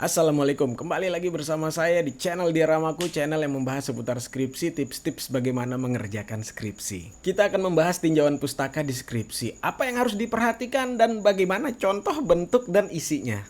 Assalamualaikum, kembali lagi bersama saya di channel Diaramaku, channel yang membahas seputar skripsi, tips-tips bagaimana mengerjakan skripsi. Kita akan membahas tinjauan pustaka di skripsi, apa yang harus diperhatikan dan bagaimana contoh bentuk dan isinya.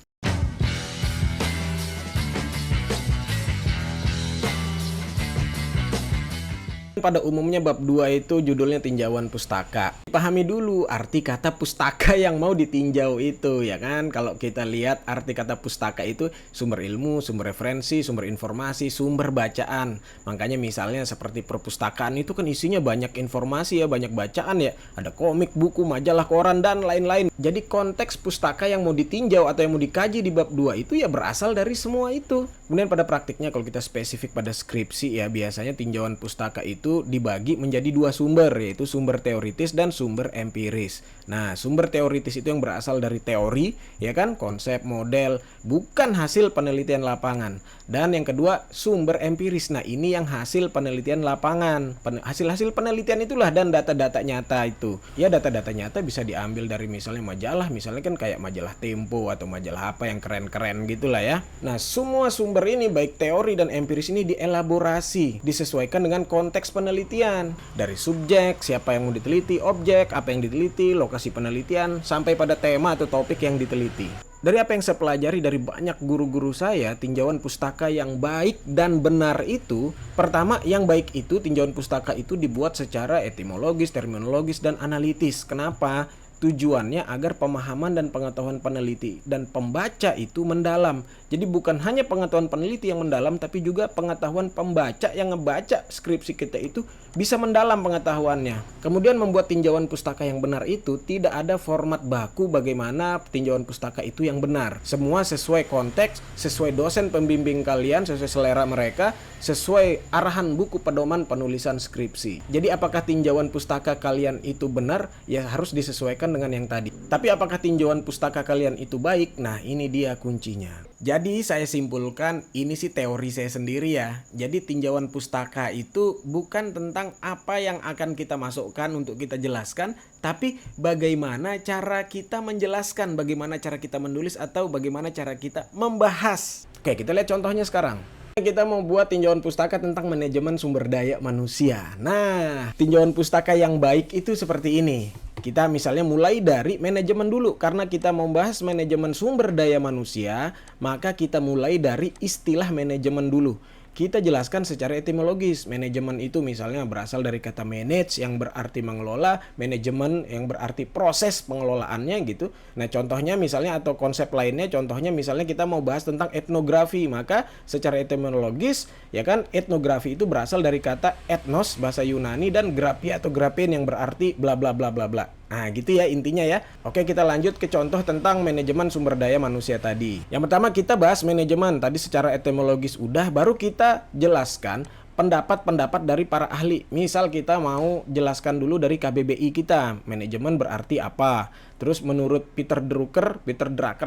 Pada umumnya bab 2 itu judulnya tinjauan pustaka. Pahami dulu arti kata pustaka yang mau ditinjau itu, ya kan? Kalau kita lihat arti kata pustaka itu sumber ilmu, sumber referensi, sumber informasi, sumber bacaan. Makanya misalnya seperti perpustakaan itu kan isinya banyak informasi ya, banyak bacaan ya. Ada komik, buku, majalah, koran, dan lain-lain. Jadi konteks pustaka yang mau ditinjau atau yang mau dikaji di bab 2 itu ya berasal dari semua itu. Kemudian pada praktiknya kalau kita spesifik pada skripsi ya, biasanya tinjauan pustaka itu dibagi menjadi dua sumber, yaitu sumber teoritis dan sumber empiris. Nah, sumber teoritis itu yang berasal dari teori, ya kan, konsep, model, bukan hasil penelitian lapangan. Dan yang kedua, sumber empiris. Nah, ini yang hasil penelitian lapangan. Hasil-hasil penelitian itulah dan data-data nyata itu. Ya, data-data nyata bisa diambil dari misalnya majalah, misalnya kan kayak majalah Tempo atau majalah apa yang keren-keren gitulah ya. Nah, semua sumber ini baik teori dan empiris ini dielaborasi, disesuaikan dengan konteks penelitian. Dari subjek, siapa yang mau diteliti, objek, apa yang diteliti, lokasi penelitian, sampai pada tema atau topik yang diteliti. Dari apa yang saya pelajari dari banyak guru-guru saya, tinjauan pustaka yang baik dan benar itu, pertama yang baik itu tinjauan pustaka itu dibuat secara etimologis, terminologis, dan analitis. Kenapa? Tujuannya agar pemahaman dan pengetahuan peneliti dan pembaca itu mendalam. Jadi bukan hanya pengetahuan peneliti yang mendalam, tapi juga pengetahuan pembaca yang ngebaca skripsi kita itu bisa mendalam pengetahuannya. Kemudian membuat tinjauan pustaka yang benar itu tidak ada format baku bagaimana tinjauan pustaka itu yang benar. Semua sesuai konteks, sesuai dosen pembimbing kalian, sesuai selera mereka, sesuai arahan buku pedoman penulisan skripsi. Jadi apakah tinjauan pustaka kalian itu benar? Ya harus disesuaikan dengan yang tadi. Tapi apakah tinjauan pustaka kalian itu baik? Nah, ini dia kuncinya. Jadi saya simpulkan, ini sih teori saya sendiri ya. Jadi tinjauan pustaka itu bukan tentang apa yang akan kita masukkan untuk kita jelaskan, tapi bagaimana cara kita menjelaskan, bagaimana cara kita menulis, atau bagaimana cara kita membahas. Oke, kita lihat contohnya sekarang. Kita mau buat tinjauan pustaka tentang manajemen sumber daya manusia. Nah, tinjauan pustaka yang baik itu seperti ini. Kita misalnya mulai dari manajemen dulu. Karena kita mau bahas manajemen sumber daya manusia, maka kita mulai dari istilah manajemen dulu. Kita jelaskan secara etimologis. Manajemen itu misalnya berasal dari kata manage yang berarti mengelola, manajemen yang berarti proses pengelolaannya gitu. Nah, contohnya misalnya atau konsep lainnya, contohnya misalnya kita mau bahas tentang etnografi, maka secara etimologis ya kan, etnografi itu berasal dari kata ethnos bahasa Yunani dan graphi atau graphen yang berarti bla bla bla bla bla. Nah gitu ya intinya ya. Oke, kita lanjut ke contoh tentang manajemen sumber daya manusia tadi. Yang pertama kita bahas manajemen tadi secara etimologis udah, baru kita jelaskan pendapat-pendapat dari para ahli. Misal kita mau jelaskan dulu dari KBBI kita, manajemen berarti apa. Terus menurut Peter Drucker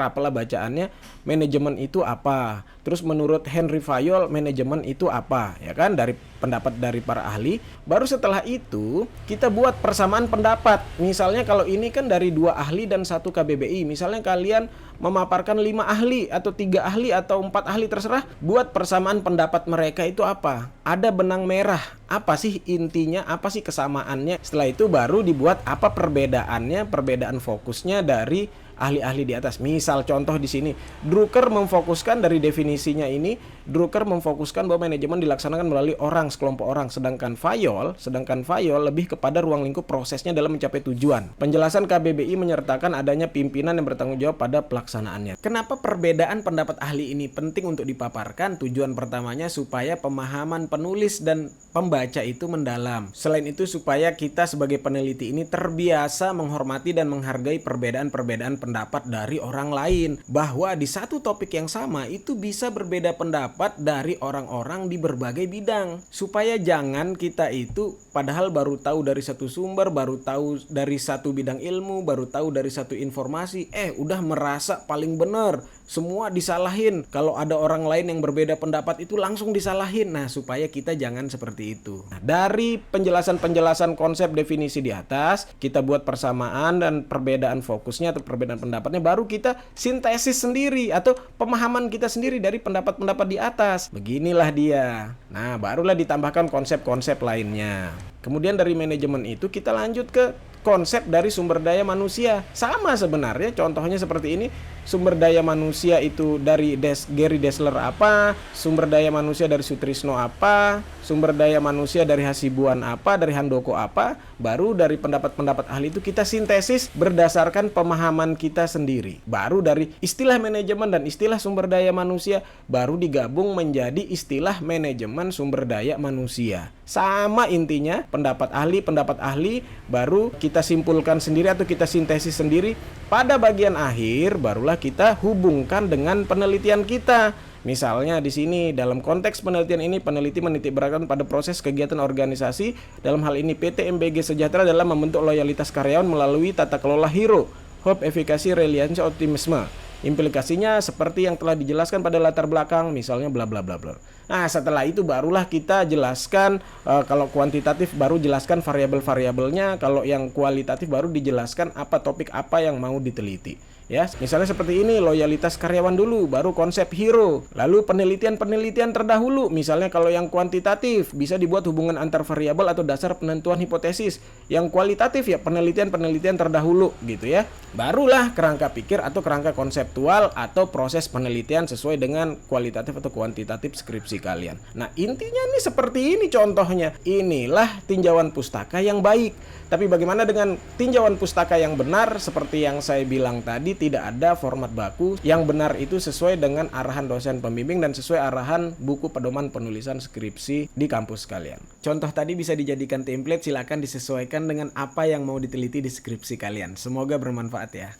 apalah bacaannya, manajemen itu apa. Terus menurut Henry Fayol, manajemen itu apa, ya kan, dari pendapat dari para ahli. Baru setelah itu kita buat persamaan pendapat. Misalnya kalau ini kan dari 2 ahli dan 1 KBBI. Misalnya kalian memaparkan 5 ahli atau 3 ahli atau 4 ahli, terserah. Buat persamaan pendapat mereka itu apa. Ada benang merah. Apa sih intinya, apa sih kesamaannya. Setelah itu baru dibuat apa perbedaannya, perbedaan fokusnya dari ahli-ahli di atas. Misal contoh di sini, Drucker memfokuskan dari definisinya ini, Drucker memfokuskan bahwa manajemen dilaksanakan melalui orang, sekelompok orang, sedangkan Fayol lebih kepada ruang lingkup prosesnya dalam mencapai tujuan. Penjelasan KBBI menyertakan adanya pimpinan yang bertanggung jawab pada pelaksanaannya. Kenapa perbedaan pendapat ahli ini penting untuk dipaparkan? Tujuan pertamanya supaya pemahaman penulis dan pembaca itu mendalam. Selain itu supaya kita sebagai peneliti ini terbiasa menghormati dan menghargai perbedaan-perbedaan pendapat dari orang lain, bahwa di satu topik yang sama itu bisa berbeda pendapat dari orang-orang di berbagai bidang, supaya jangan kita itu padahal baru tahu dari satu sumber, baru tahu dari satu bidang ilmu, baru tahu dari satu informasi, udah merasa paling benar, semua disalahin. Kalau ada orang lain yang berbeda pendapat itu langsung disalahin. Nah, supaya kita jangan seperti itu. Nah, dari penjelasan-penjelasan konsep definisi di atas, kita buat persamaan dan perbedaan fokusnya atau perbedaan pendapatnya, baru kita sintesis sendiri atau pemahaman kita sendiri dari pendapat-pendapat di atas. Beginilah dia. Nah, barulah ditambahkan konsep-konsep lainnya. Kemudian dari manajemen itu kita lanjut ke konsep dari sumber daya manusia. Sama sebenarnya, contohnya seperti ini. Sumber daya manusia itu dari Gary Dessler apa, sumber daya manusia dari Sutrisno apa, sumber daya manusia dari Hasibuan apa, dari Handoko apa. Baru dari pendapat-pendapat ahli itu kita sintesis berdasarkan pemahaman kita sendiri. Baru dari istilah manajemen dan istilah sumber daya manusia baru digabung menjadi istilah manajemen sumber daya manusia. Sama intinya, pendapat ahli baru kita simpulkan sendiri atau kita sintesis sendiri. Pada bagian akhir barulah kita hubungkan dengan penelitian kita. Misalnya di sini dalam konteks penelitian ini, peneliti menitikberatkan pada proses kegiatan organisasi, dalam hal ini PT MBG Sejahtera dalam membentuk loyalitas karyawan melalui tata kelola HERO, Hope, Efikasi, Reliance, Optimisme. Implikasinya seperti yang telah dijelaskan pada latar belakang, misalnya bla bla bla bla. Nah, setelah itu barulah kita jelaskan, kalau kuantitatif baru jelaskan variabel-variabelnya, kalau yang kualitatif baru dijelaskan apa topik apa yang mau diteliti. Ya, misalnya seperti ini, loyalitas karyawan dulu, baru konsep HERO. Lalu penelitian-penelitian terdahulu, misalnya kalau yang kuantitatif bisa dibuat hubungan antar variabel atau dasar penentuan hipotesis. Yang kualitatif ya penelitian-penelitian terdahulu gitu ya. Barulah kerangka pikir atau kerangka konseptual atau proses penelitian sesuai dengan kualitatif atau kuantitatif skripsi kalian. Nah, intinya nih seperti ini contohnya. Inilah tinjauan pustaka yang baik. Tapi bagaimana dengan tinjauan pustaka yang benar? Seperti yang saya bilang tadi, tidak ada format baku. Yang benar itu sesuai dengan arahan dosen pembimbing dan sesuai arahan buku pedoman penulisan skripsi di kampus kalian. Contoh tadi bisa dijadikan template, silakan disesuaikan dengan apa yang mau diteliti di skripsi kalian. Semoga bermanfaat ya.